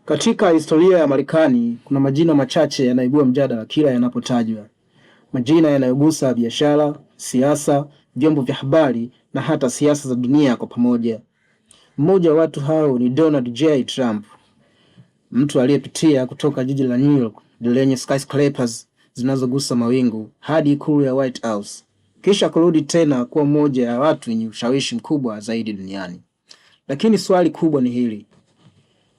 Katika historia ya Marekani kuna majina machache yanaibua mjadala kila yanapotajwa. Majina yanayogusa biashara, siasa, vyombo vya habari na hata siasa za dunia kwa pamoja. Mmoja wa watu hao ni Donald J. Trump, mtu aliyepitia kutoka jiji la New York lenye skyscrapers zinazogusa mawingu hadi ikulu ya White House, kisha kurudi tena kuwa mmoja ya watu wenye ushawishi mkubwa zaidi duniani. Lakini swali kubwa ni hili: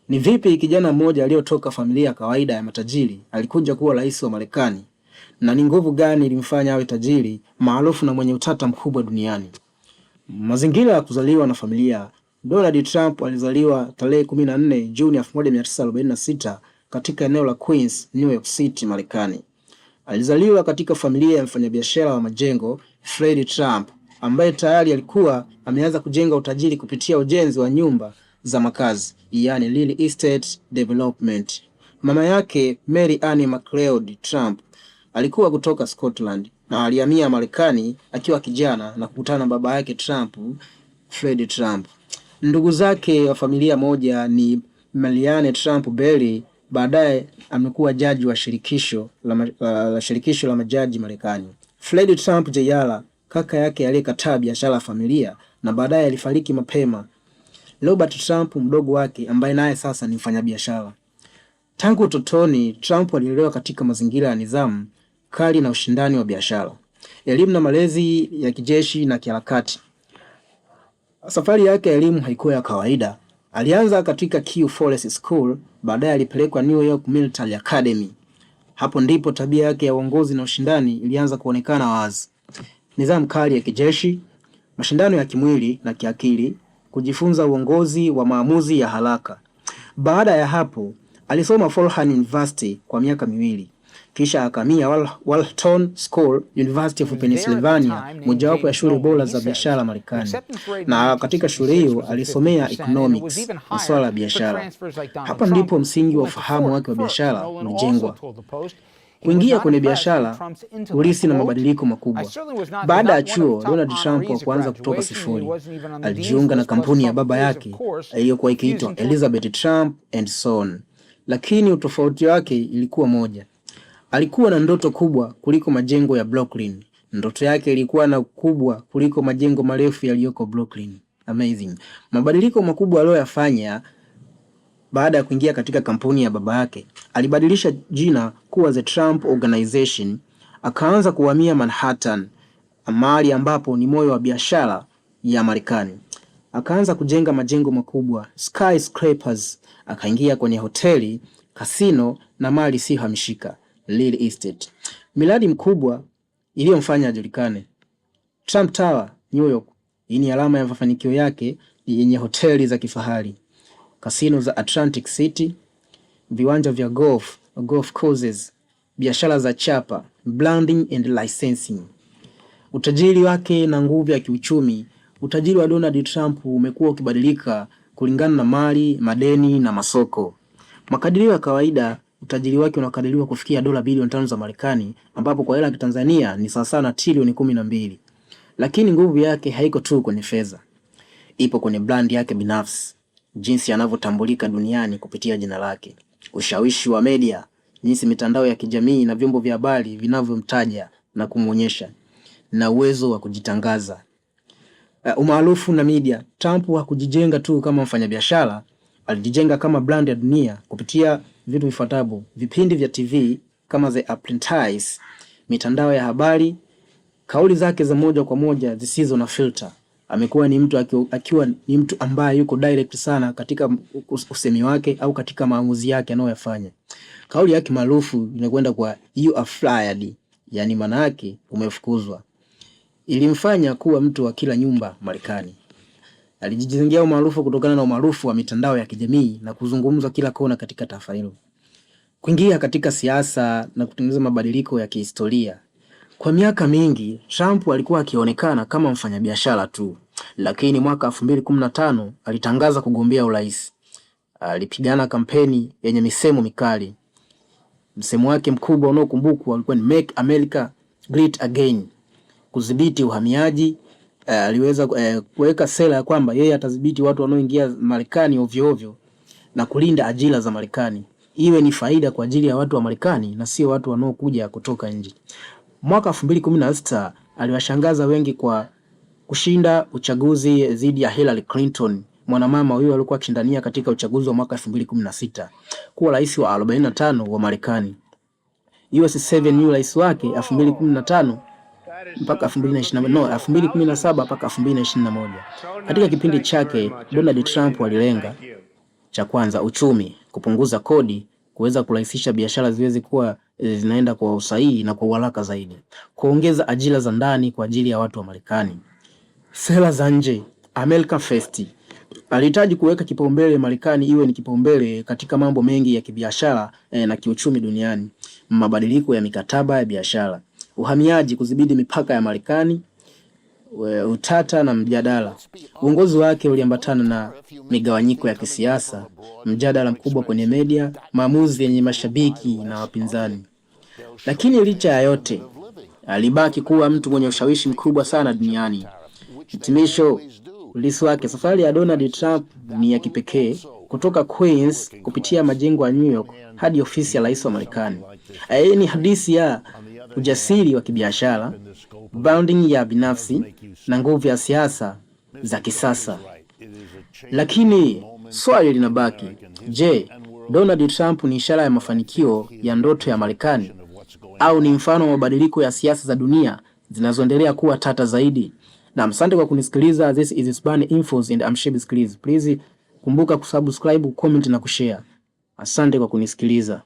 ni vipi kijana mmoja aliyotoka familia ya kawaida ya matajiri alikuja kuwa rais wa Marekani, na ni nguvu gani ilimfanya awe tajiri, maarufu na mwenye utata mkubwa duniani? Mazingira ya kuzaliwa na familia. Donald Trump alizaliwa tarehe 14 Juni 1946 katika eneo la Queens, New York City, Marekani. Alizaliwa katika familia ya mfanyabiashara wa majengo Fred Trump, ambaye tayari alikuwa ameanza kujenga utajiri kupitia ujenzi wa nyumba za makazi, yani real estate development. Mama yake Mary Ann MacLeod Trump alikuwa kutoka Scotland na alihamia Marekani akiwa kijana na kukutana na baba yake Trump, Fred Trump. Ndugu zake wa familia moja ni Marianne Trump Berry, baadaye amekuwa jaji wa shirikisho la majaji Marekani. Fred Trump Jr., kaka yake aliyekataa biashara ya familia na baadaye alifariki mapema. Robert Trump mdogo wake, ambaye naye sasa ni mfanyabiashara. Tangu utotoni, Trump alilelewa katika mazingira ya nidhamu kali na ushindani wa biashara, elimu na malezi ya kijeshi na kiharakati. Safari yake ya elimu haikuwa ya kawaida. Alianza katika Kew Forest School, baadaye alipelekwa New York Military Academy. Hapo ndipo tabia yake ya uongozi na ushindani ilianza kuonekana wazi. Nidhamu kali ya kijeshi, mashindano ya kimwili na kiakili, kujifunza uongozi wa maamuzi ya haraka. Baada ya hapo, alisoma Fordham University kwa miaka miwili. Kisha akamia Wharton School, University of Pennsylvania, mojawapo ya shule bora za biashara Marekani. Na katika shule hiyo alisomea economics, masuala ya biashara. Hapa ndipo msingi wa ufahamu wake wa biashara ulijengwa. Kuingia kwenye biashara, ulisi na mabadiliko makubwa. Baada ya chuo, Donald Trump kuanza kutoka sifuri. Alijiunga na kampuni ya baba yake iliyokuwa ikiitwa Elizabeth Trump and Son. Lakini utofauti wake ilikuwa moja. Alikuwa na ndoto kubwa kuliko majengo ya Brooklyn. Ndoto yake ilikuwa na kubwa kuliko majengo marefu yaliyoko Brooklyn. Amazing. Mabadiliko makubwa aliyoyafanya baada ya kuingia katika kampuni ya baba yake, alibadilisha jina kuwa The Trump Organization, akaanza kuhamia Manhattan, mahali ambapo ni moyo wa biashara ya Marekani. Akaanza kujenga majengo makubwa, skyscrapers, akaingia kwenye hoteli, kasino na mali isiyohamishika, real estate. Miradi mkubwa iliyomfanya ajulikane. Trump Tower, New York, hii ni alama ya mafanikio yake, yenye hoteli za kifahari, kasino za Atlantic City, viwanja vya golf courses, biashara za chapa, branding and licensing. Utajiri wake na nguvu ya kiuchumi. Utajiri wa Donald Trump umekuwa ukibadilika kulingana na mali, madeni na masoko. Makadirio ya kawaida, utajiri wake unakadiriwa kufikia dola bilioni 5 za Marekani, ambapo kwa hela ya Tanzania ni sawa na trilioni 12. Lakini nguvu yake haiko tu kwenye fedha. Ipo kwenye brand yake binafsi, jinsi anavyotambulika duniani kupitia jina lake, ushawishi wa media, jinsi mitandao ya kijamii na vyombo vya habari vinavyomtaja na kumuonyesha, na uwezo wa kujitangaza. Umaarufu na media. Trump hakujijenga tu kama mfanyabiashara, alijijenga kama brand ya dunia kupitia vitu vifuatavyo: vipindi vya TV kama The Apprentice, mitandao ya habari, kauli zake za moja kwa moja zisizo na filter. Amekuwa ni mtu akiwa ni mtu ambaye yuko direct sana katika usemi wake au katika maamuzi yake anayoyafanya. Kauli yake maarufu inakwenda kwa "you are fired", yani maana yake umefukuzwa. Ilimfanya kuwa mtu wa kila nyumba Marekani. Alijijengea umaarufu kutokana na umaarufu wa mitandao ya kijamii na kuzungumzwa kila kona katika taifa hilo. Kuingia katika siasa na kutengeneza mabadiliko ya kihistoria. Kwa miaka mingi, Trump alikuwa akionekana kama mfanyabiashara tu, lakini mwaka 2015 alitangaza kugombea urais. Alipigana kampeni yenye misemo mikali. Msemo wake mkubwa unaokumbukwa ulikuwa ni "Make America Great Again", kudhibiti uhamiaji. Aliweza kuweka sera ya kwamba yeye atadhibiti watu wanaoingia Marekani ovyo ovyo na kulinda ajira za Marekani. Iwe ni faida kwa ajili ya watu wa Marekani na sio watu wanaokuja kutoka nje. Mwaka 2016 aliwashangaza wengi kwa kushinda uchaguzi dhidi ya Hillary Clinton, mwanamama huyo alikuwa akishindania katika uchaguzi wa mwaka 2016 kuwa rais wa 45 wa Marekani. US 7 new rais wake 2015 mpaka 2017 mpaka 2021. Katika kipindi chake Donald Trump alilenga cha kwanza uchumi, kupunguza kodi, kuweza kurahisisha biashara ziweze kuwa zinaenda kwa usahihi na kwa haraka zaidi, kuongeza ajira za ndani kwa ajili ya watu wa Marekani. Sera za nje, America First. Alihitaji kuweka kipaumbele Marekani iwe ni kipaumbele katika mambo mengi ya kibiashara na kiuchumi duniani. Mabadiliko ya mikataba ya biashara, uhamiaji, kudhibiti mipaka ya Marekani, utata na mjadala. Uongozi wake uliambatana na migawanyiko ya kisiasa, mjadala mkubwa kwenye media, maamuzi yenye mashabiki na wapinzani. Lakini licha ya yote, alibaki kuwa mtu mwenye ushawishi mkubwa sana duniani. Hitimisho, ulisi wake. Safari ya Donald Trump ni ya kipekee, kutoka Queens kupitia majengo ya New York hadi ofisi ya rais wa Marekani. Ni hadithi ya ujasiri wa kibiashara, branding ya binafsi na nguvu ya siasa za kisasa. Lakini swali linabaki, je, Donald Trump ni ishara ya mafanikio ya ndoto ya Marekani au ni mfano wa mabadiliko ya siasa za dunia zinazoendelea kuwa tata zaidi? Na asante kwa kunisikiliza. This is Hispani Infos and I'm Shebi Skills. Please kumbuka kusubscribe, comment na kushare. Asante kwa kunisikiliza.